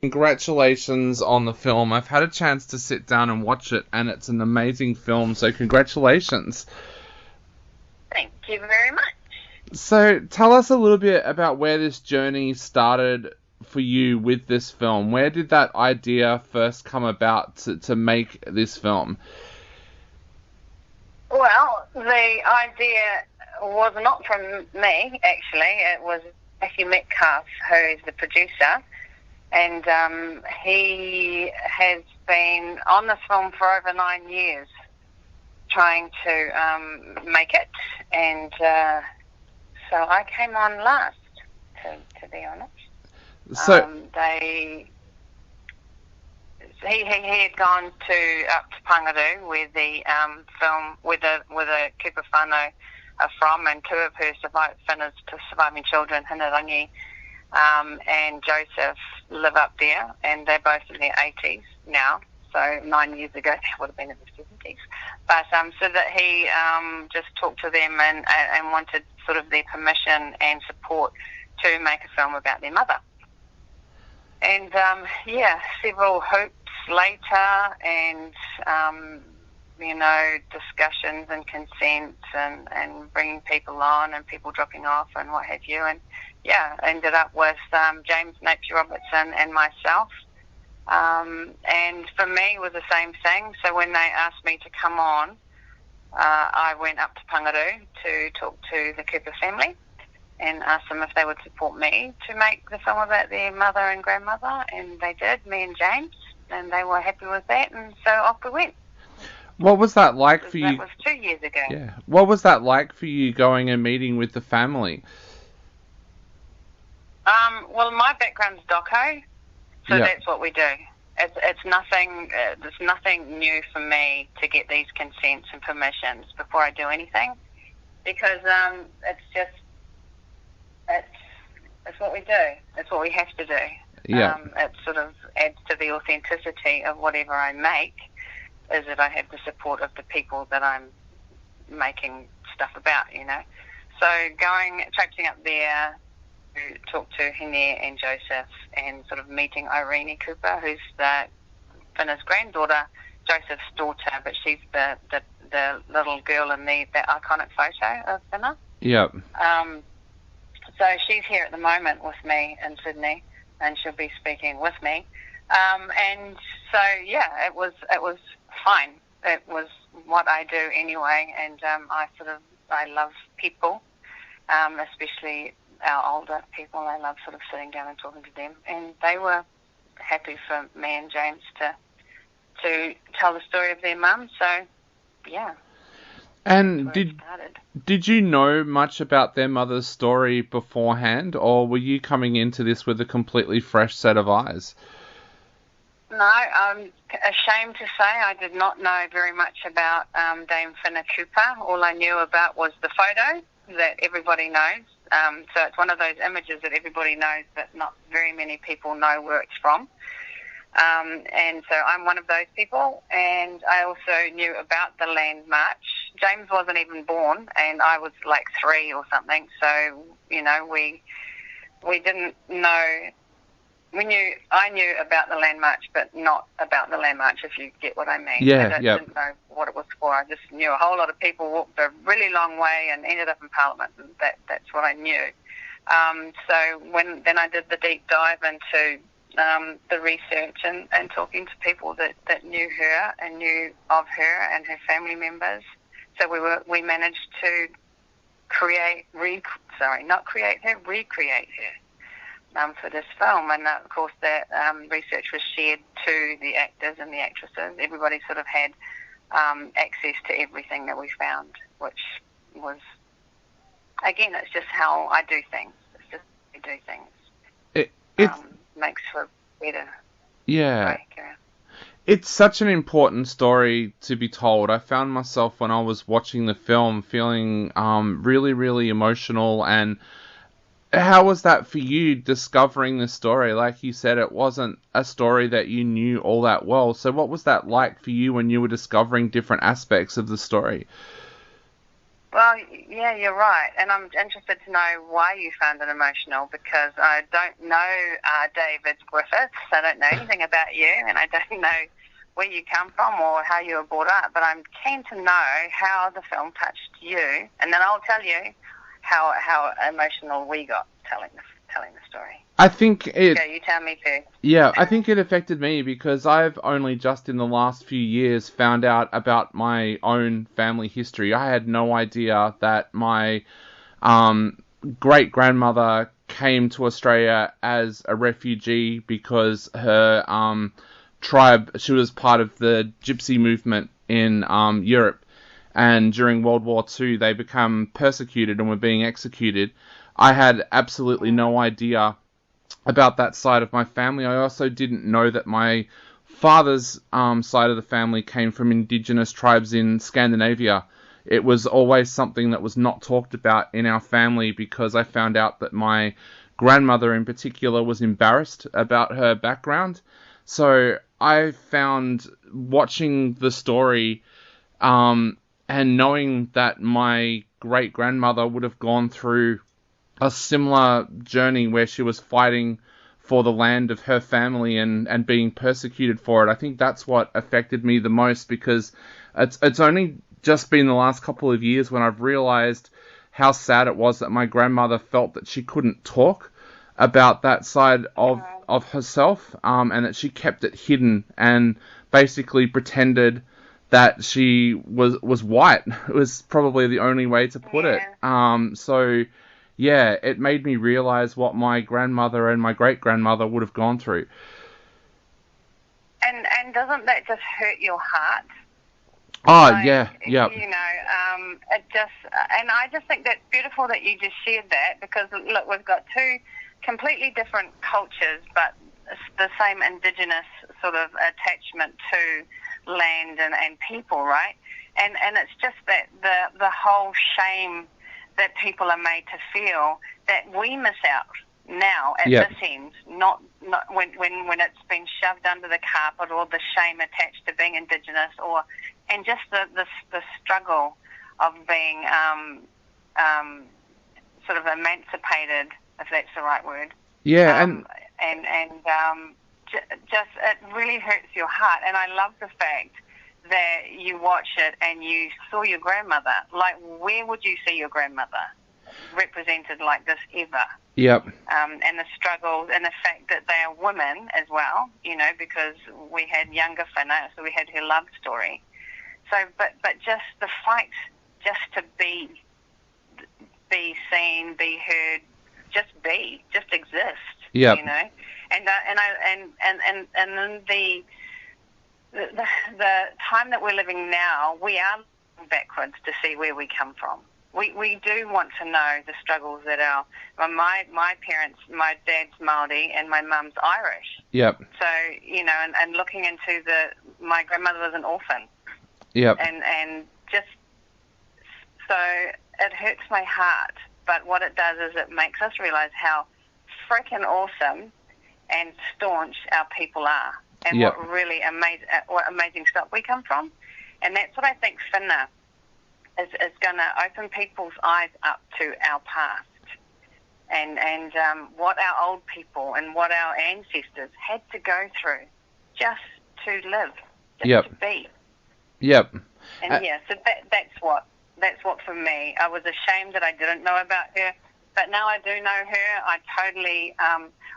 Congratulations on the film. I've had a chance to sit down and watch it, and it's an amazing film, so congratulations. Thank you very much. So tell us a little bit about where this journey started for you with this film. Where did that idea first come about to make this film? Well, the idea was not from me, actually. It was Matthew Metcalf, who is the producer, and he has been on this film for over 9 years, trying to make it, and so I came on last, to be honest. So he had gone up to Pangaru, where the film, where the Kupa whānau are from, and two of her surviving children, Hinarangi and Joseph, live up there, and they're both in their 80s now. So 9 years ago, they would have been in their 70s. But so that he just talked to them and wanted sort of their permission and support to make a film about their mother. And several hoops later, and discussions and consent and bringing people on and people dropping off and what have you, and ended up with James Napier Robertson and myself. And for me, it was the same thing. So when they asked me to come on, I went up to Pangaru to talk to the Cooper family and asked them if they would support me to make the film about their mother and grandmother, and they did, me and James, and they were happy with that, and so off we went. What was that like for you? That was 2 years ago. Yeah. What was that like for you, going and meeting with the family? Well, my background's doco, so that's what we do. It's nothing. There's nothing new for me to get these consents and permissions before I do anything, because it's what we do. It's what we have to do. Yeah. It sort of adds to the authenticity of whatever I make, is that I have the support of the people that I'm making stuff about, So traipsing up there to talk to Hine and Joseph, and sort of meeting Irene Cooper, who's Finna's granddaughter, Joseph's daughter, but she's the little girl in that iconic photo of Finna. Yep. So she's here at the moment with me in Sydney, and she'll be speaking with me. And so it was fine. It was what I do anyway, and I love people, especially our older people. I love sort of sitting down and talking to them, and they were happy for me and James to tell the story of their mum. So yeah. And did you know much about their mother's story beforehand, or were you coming into this with a completely fresh set of eyes? No, I'm ashamed to say I did not know very much about Dame Whina Cooper. All I knew about was the photo that everybody knows. So it's one of those images that everybody knows, but not very many people know where it's from. And so I'm one of those people, and I also knew about the Land March. James wasn't even born, and I was like 3 or something, so, we didn't know. I knew about the Land March, but not about the Land March, if you get what I mean. Yeah, I didn't know what it was for. I just knew a whole lot of people walked a really long way and ended up in Parliament, and that's what I knew. So then I did the deep dive into the research and talking to people that knew her and knew of her and her family members. So we managed to recreate her for this film. And of course that research was shared to the actors and the actresses. Everybody sort of had access to everything that we found, which was, again, it's just how I do things. It's just how I do things. It makes for better. Yeah. Sorry, it's such an important story to be told. I found myself, when I was watching the film, feeling really, really emotional. And how was that for you, discovering the story? Like you said, it wasn't a story that you knew all that well. So what was that like for you when you were discovering different aspects of the story? Well, yeah, you're right, and I'm interested to know why you found it emotional, because I don't know David Griffiths. I don't know anything about you, and I don't know where you come from or how you were brought up, but I'm keen to know how the film touched you, and then I'll tell you how emotional we got telling the story. I think it... Okay, you tell me too. Yeah, I think it affected me because I've only just in the last few years found out about my own family history. I had no idea that my great-grandmother came to Australia as a refugee because her tribe, she was part of the gypsy movement in Europe, and during World War II they become persecuted and were being executed. I had absolutely no idea about that side of my family. I also didn't know that my father's side of the family came from indigenous tribes in Scandinavia. It was always something that was not talked about in our family because I found out that my grandmother in particular was embarrassed about her background. So I found watching the story and knowing that my great-grandmother would have gone through a similar journey where she was fighting for the land of her family and being persecuted for it. I think that's what affected me the most, because it's only just been the last couple of years when I've realized how sad it was that my grandmother felt that she couldn't talk about that side of herself, and that she kept it hidden and basically pretended that she was white. It was probably the only way to put it. So yeah, it made me realize what my grandmother and my great-grandmother would have gone through. And doesn't that just hurt your heart? Oh, like, yeah. You know, it just, and I just think that's beautiful that you just shared that, because look, we've got two completely different cultures, but the same indigenous sort of attachment to land and people, right? And it's just that the whole shame that people are made to feel that we miss out now at this end, not when it's been shoved under the carpet, or the shame attached to being indigenous, and just the struggle of being sort of emancipated, if that's the right word. Yeah, just it really hurts your heart. And I love the fact that you watch it and you saw your grandmother. Like, where would you see your grandmother represented like this ever? Yep. And the struggles, and the fact that they are women as well, you know, because we had younger Whina, so we had her love story. So, but just the fight just to be seen, be heard, just exist. Yep. You know, and then the time that we're living now, we are looking backwards to see where we come from. We do want to know the struggles that my parents, my dad's Māori and my mum's Irish. Yep. So, you know, and looking into my grandmother was an orphan. Yep. And just, so it hurts my heart, but what it does is it makes us realize how freaking awesome and staunch our people are, and what really amazing stuff we come from. And that's what I think Whina is going to open people's eyes up to our past, and what our old people and what our ancestors had to go through just to live, just to be. Yep. And so that's what for me. I was ashamed that I didn't know about her, but now I do know her. I totally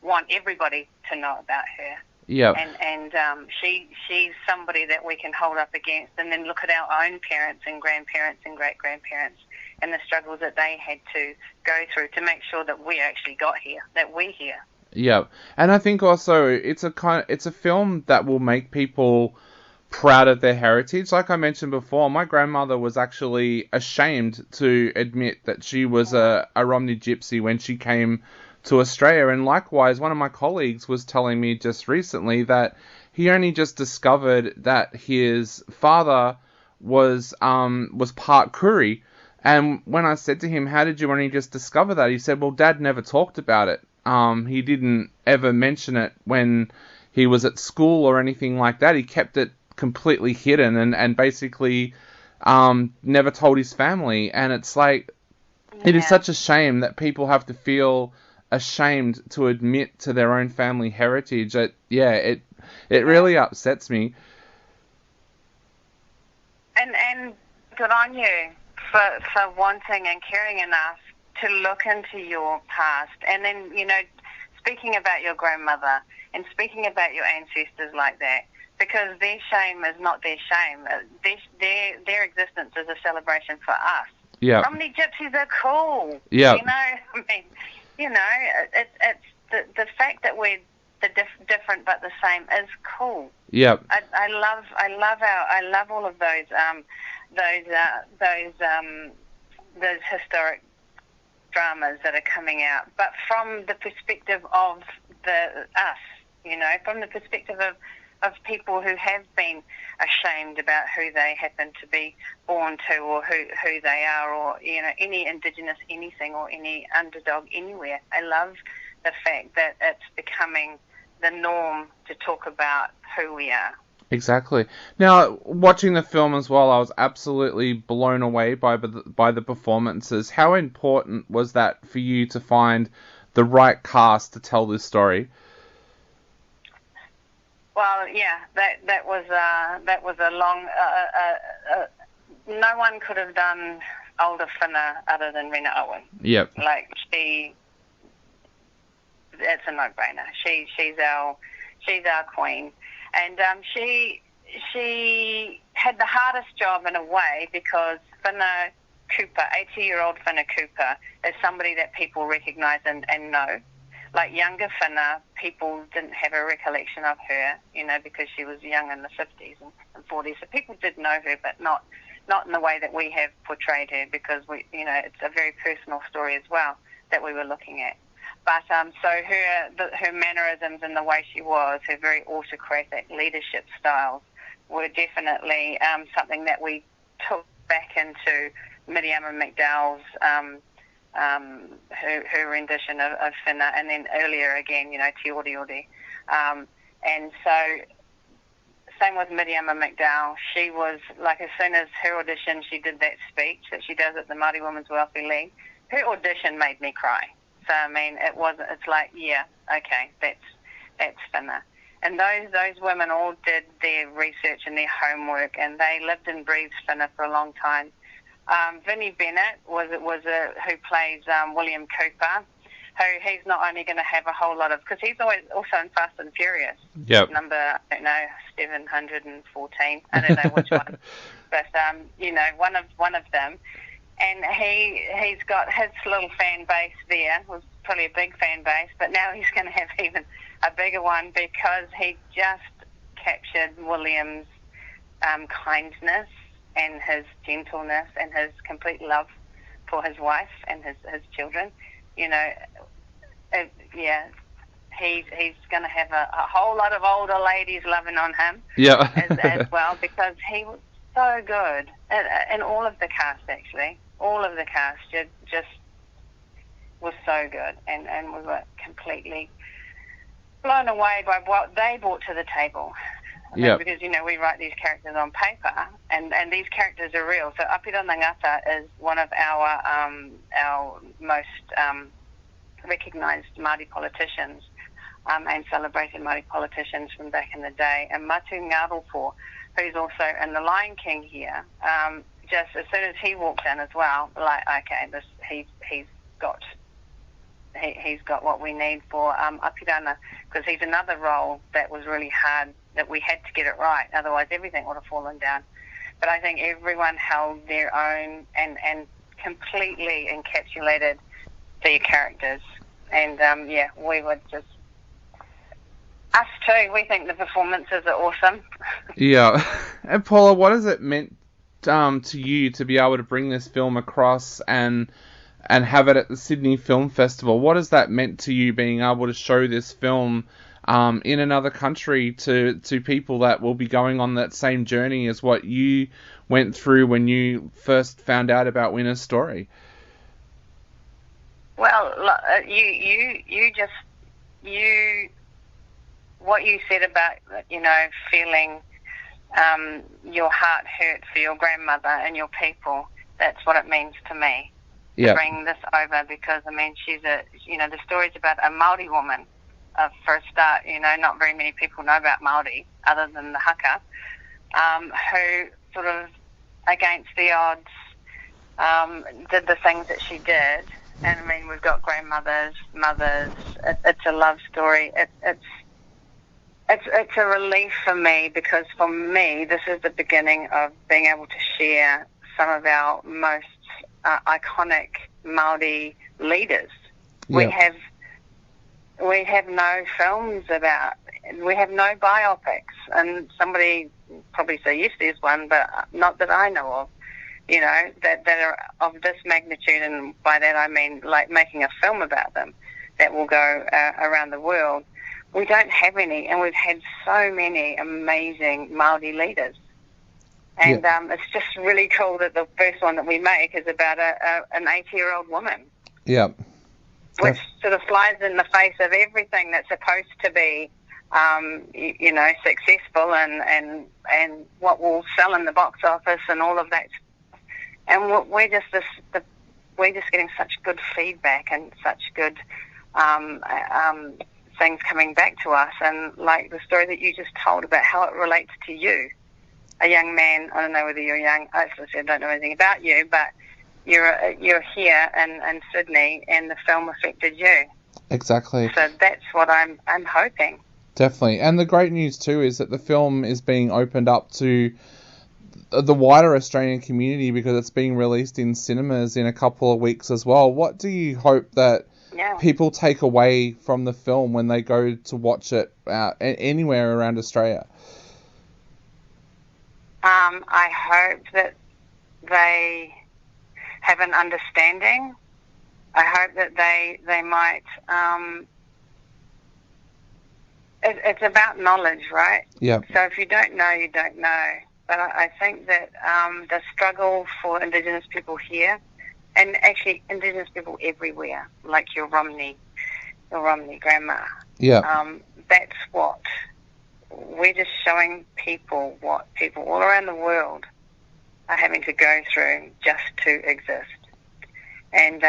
want everybody to know about her. Yeah. And she's somebody that we can hold up against, and then look at our own parents and grandparents and great-grandparents and the struggles that they had to go through to make sure that we actually got here, that we're here. Yeah. And I think also it's a film that will make people proud of their heritage. Like I mentioned before, my grandmother was actually ashamed to admit that she was a Romney Gypsy when she came to Australia. And likewise, one of my colleagues was telling me just recently that he only just discovered that his father was part Koori. And when I said to him, how did you only just discover that? He said, well, Dad never talked about it. He didn't ever mention it when he was at school or anything like that. He kept it completely hidden, and basically never told his family, and it's like, it is such a shame that people have to feel ashamed to admit to their own family heritage. It really upsets me. And good on you for wanting and caring enough to look into your past. And then, speaking about your grandmother and speaking about your ancestors like that, because their shame is not their shame. Their existence is a celebration for us. Yeah. Romney gypsies are cool. Yeah. It's the fact that we're different but the same is cool. Yeah. I love all of those historic dramas that are coming out, but from the perspective of us, from the perspective of people who have been ashamed about who they happen to be born to, or who they are, or any Indigenous anything, or any underdog anywhere. I love the fact that it's becoming the norm to talk about who we are. Exactly. Now, watching the film as well, I was absolutely blown away by the performances. How important was that for you to find the right cast to tell this story? Well, yeah, that was a long. No one could have done older Whina other than Whina Owen. Yep. Like it's a no-brainer. She's our queen, and she had the hardest job in a way, because Whina Cooper, 80-year-old Whina Cooper, is somebody that people recognise and know. Like younger Whina, people didn't have a recollection of her, because she was young in the 50s and 40s. So people did know her, but not in the way that we have portrayed her, because it's a very personal story as well that we were looking at. But so her mannerisms and the way she was, her very autocratic leadership styles, were definitely something that we took back into Miriama McDowell's her rendition of Whina, and then earlier again, Te Ori Ori. And so, same with Miriama McDowell. She was, like, as soon as her audition, she did that speech that she does at the Māori Women's Welfare League. Her audition made me cry. So, I mean, it's like, yeah, okay, that's Whina. And those women all did their research and their homework, and they lived and breathed Whina for a long time. Vinnie Bennett who plays William Cooper, who he's not only going to have a whole lot of, because he's always also in Fast and Furious. Yep. Number, I don't know, 714. I don't know which one, but one of them. And he's got his little fan base there. Was probably a big fan base, but now he's going to have even a bigger one, because he just captured William's kindness and his gentleness and his complete love for his wife and his children. He's going to have a whole lot of older ladies loving on him. Yeah. as well, because he was so good. And all of the cast, actually. All of the cast just was so good, and we were completely blown away by what they brought to the table. Yeah. Because, we write these characters on paper, and these characters are real. So Apira Ngata is one of our most recognised Māori politicians and celebrated Māori politicians from back in the day. And Matu Ngaropo, who's also in The Lion King here, just as soon as he walked in as well, like, okay, he's got what we need for Apirana, because he's another role that was really hard, that we had to get it right, otherwise everything would have fallen down. But I think everyone held their own and completely encapsulated their characters. And we were just, us too, we think the performances are awesome. Yeah. And Paula, what has it meant to you to be able to bring this film across and have it at the Sydney Film Festival? What has that meant to you, being able to show this film in another country to people that will be going on that same journey as what you went through when you first found out about Whina's story? Well, what you said about, feeling your heart hurt for your grandmother and your people. That's what it means to me to bring this over, because, I mean, she's the story's about a Māori woman, for a start. Not very many people know about Māori other than the haka, who sort of, against the odds, did the things that she did. And, I mean, we've got grandmothers, mothers. It's a love story. It's a relief for me, because for me, this is the beginning of being able to share some of our most iconic Māori leaders. Yeah. We have no films about, we have no biopics, and somebody probably say yes, there's one, but not that I know of, that are of this magnitude, and by that I mean like making a film about them that will go around the world. We don't have any, and we've had so many amazing Māori leaders. And it's just really cool that the first one that we make is about an 80-year-old woman. Yeah. Which sort of flies in the face of everything that's supposed to be, successful and what will sell in the box office and all of that. And we're just getting such good feedback and such good things coming back to us, and like the story that you just told about how it relates to you, a young man. I don't know whether you're young. I don't know anything about you, but you're here in Sydney, and the film affected you. Exactly. So that's what I'm hoping. Definitely. And the great news too is that the film is being opened up to the wider Australian community, because it's being released in cinemas in a couple of weeks as well. What do you hope that people take away from the film when they go to watch it anywhere around Australia? I hope that they have an understanding. I hope that they might... it's about knowledge, right? Yeah. So if you don't know, you don't know. But I think that the struggle for Indigenous people here, and actually Indigenous people everywhere, like your Romney grandma. Yeah. That's what we're just showing people, what people all around the world are having to go through just to exist. And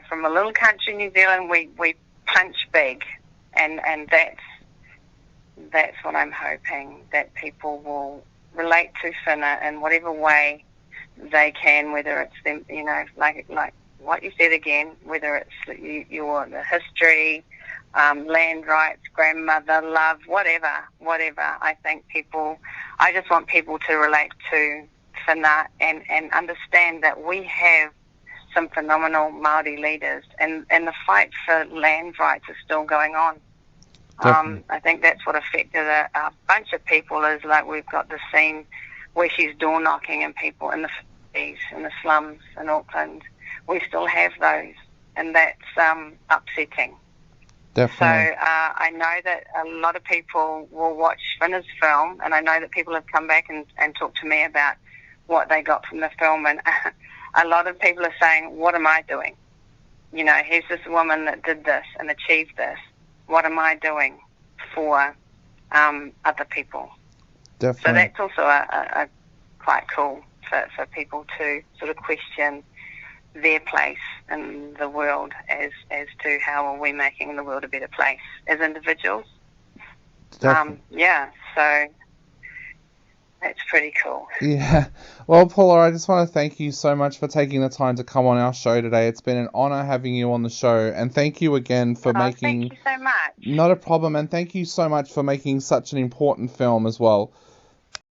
from a little country, New Zealand, we punch big, and that's what I'm hoping, that people will relate to Whina in whatever way they can, whether it's them, like what you said again, whether it's your the history, land rights, grandmother, love, whatever. I just want people to relate to Whina and understand that we have some phenomenal Māori leaders, and the fight for land rights is still going on. I think that's what affected a bunch of people, is like we've got the scene where she's door knocking and people in the cities, in the slums in Auckland. We still have those, and that's upsetting. Definitely. So I know that a lot of people will watch Whina's film, and I know that people have come back and talked to me about what they got from the film, and a lot of people are saying, what am I doing? Here's this woman that did this and achieved this. What am I doing for other people? Definitely. So that's also a quite cool for people to sort of question their place in the world as to how are we making the world a better place as individuals. So that's pretty cool. Yeah. Well, Paula, I just want to thank you so much for taking the time to come on our show today. It's been an honour having you on the show, and thank you again for making... Thank you so much. Not a problem, and thank you so much for making such an important film as well.